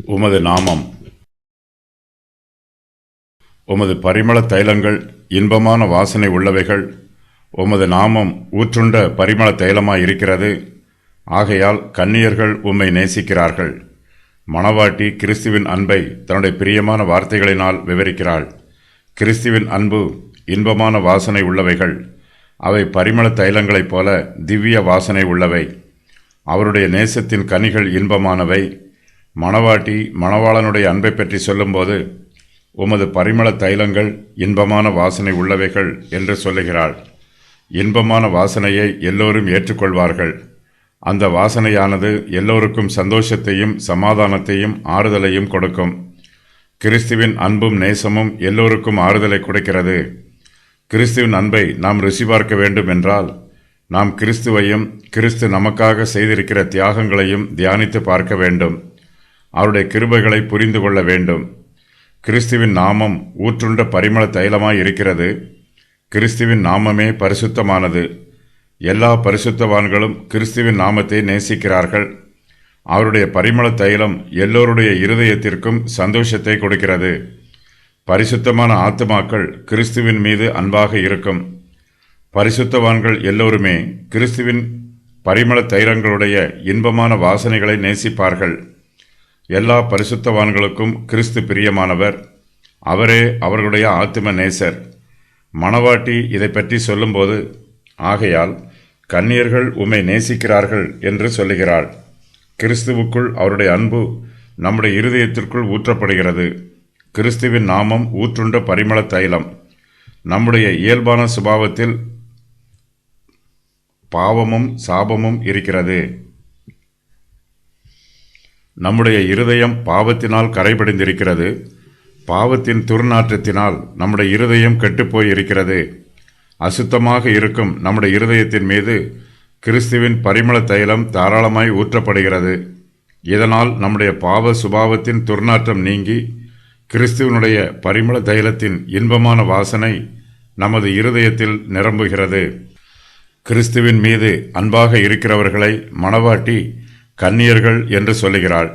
உமது நாமம். உமது பரிமள தைலங்கள் இன்பமான வாசனை உள்ளவைகள். உமது நாமம் ஊற்றுண்ட பரிமள தைலமாயிருக்கிறது. ஆகையால் கன்னியர்கள் உம்மை நேசிக்கிறார்கள். மணவாட்டி கிறிஸ்துவின் அன்பை தன்னுடைய பிரியமான வார்த்தைகளினால் விவரிக்கிறாள். கிறிஸ்துவின் அன்பு இன்பமான வாசனை உள்ளவைகள். அவை பரிமள தைலங்களைப் போல திவ்ய வாசனை உள்ளவை. அவருடைய நேசத்தின் கனிகள் இன்பமானவை. மணவாட்டி மணவாளனுடைய அன்பை பற்றி சொல்லும்போது உமது பரிமள தைலங்கள் இன்பமான வாசனை உள்ளவைகள் என்று சொல்லுகிறாள். இன்பமான வாசனையை எல்லோரும் ஏற்றுக்கொள்வார்கள். அந்த வாசனையானது எல்லோருக்கும் சந்தோஷத்தையும் சமாதானத்தையும் ஆறுதலையும் கொடுக்கும். கிறிஸ்துவின் அன்பும் நேசமும் எல்லோருக்கும் ஆறுதலை கொடுக்கிறது. கிறிஸ்துவின் அன்பை நாம் ருசி பார்க்க வேண்டும் என்றால் நாம் கிறிஸ்துவையும் கிறிஸ்து நமக்காக செய்திருக்கிற தியாகங்களையும் தியானித்து பார்க்க வேண்டும். அவருடைய கிருபைகளை புரிந்து கொள்ள வேண்டும். கிறிஸ்துவின் நாமம் ஊற்றுண்ட பரிமள தைலமாய் இருக்கிறது. கிறிஸ்துவின் நாமமே பரிசுத்தமானது. எல்லா பரிசுத்தவான்களும் கிறிஸ்துவின் நாமத்தை நேசிக்கிறார்கள். அவருடைய பரிமள தைலம் எல்லோருடைய இருதயத்திற்கும் சந்தோஷத்தை கொடுக்கிறது. பரிசுத்தமான ஆத்துமாக்கள் கிறிஸ்துவின் மீது அன்பாக இருக்கும். பரிசுத்தவான்கள் எல்லோருமே கிறிஸ்துவின் பரிமள தைலங்களுடைய இன்பமான வாசனைகளை நேசிப்பார்கள். எல்லா பரிசுத்தவான்களுக்கும் கிறிஸ்து பிரியமானவர். அவரே அவர்களுடைய ஆத்தும நேசர். மணவாட்டி இதை பற்றி சொல்லும்போது, ஆகையால் கன்னியர்கள் உம்மை நேசிக்கிறார்கள் என்று சொல்லுகிறாள். கிறிஸ்துவுக்குள் அவருடைய அன்பு நம்முடைய இருதயத்திற்குள் ஊற்றப்படுகிறது. கிறிஸ்துவின் நாமம் ஊற்றுண்ட பரிமள தைலம். நம்முடைய இயல்பான சுபாவத்தில் பாவமும் சாபமும் இருக்கிறது. நம்முடைய இருதயம் பாவத்தினால் கரைபடிந்திருக்கிறது. பாவத்தின் துர்நாற்றத்தினால் நம்முடைய இருதயம் கெட்டுப்போய் இருக்கிறது. அசுத்தமாக இருக்கும் நம்முடைய இருதயத்தின் மீது கிறிஸ்துவின் பரிமள தைலம் தாராளமாய் ஊற்றப்படுகிறது. இதனால் நம்முடைய பாவ சுபாவத்தின் துர்நாற்றம் நீங்கி கிறிஸ்துவனுடைய பரிமள தைலத்தின் இன்பமான வாசனை நமது இருதயத்தில் நிரம்புகிறது. கிறிஸ்துவின் மீது அன்பாக இருக்கிறவர்களை மணவாட்டி கன்னியர்கள் என்று சொல்லுகிறாள்.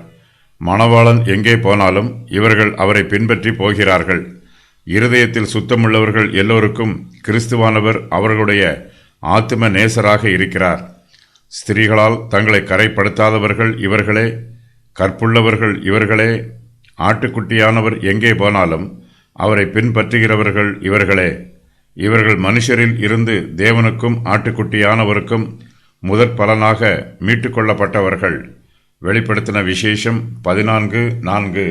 மணவாளன் எங்கே போனாலும் இவர்கள் அவரை பின்பற்றி போகிறார்கள். இருதயத்தில் சுத்தமுள்ளவர்கள் எல்லோருக்கும் கிறிஸ்துவானவர் அவர்களுடைய ஆத்தும நேசராக இருக்கிறார். ஸ்திரீகளால் தங்களை கரைப்படுத்தாதவர்கள் இவர்களே. கற்புள்ளவர்கள் இவர்களே. ஆட்டுக்குட்டியானவர் எங்கே போனாலும் அவரை பின்பற்றுகிறவர்கள் இவர்களே. இவர்கள் மனுஷரில் இருந்து தேவனுக்கும் ஆட்டுக்குட்டியானவருக்கும் முதற் பலனாக மீட்டுக்கொள்ளப்பட்டவர்கள். வெளிப்படுத்தின விசேஷம் 14:4.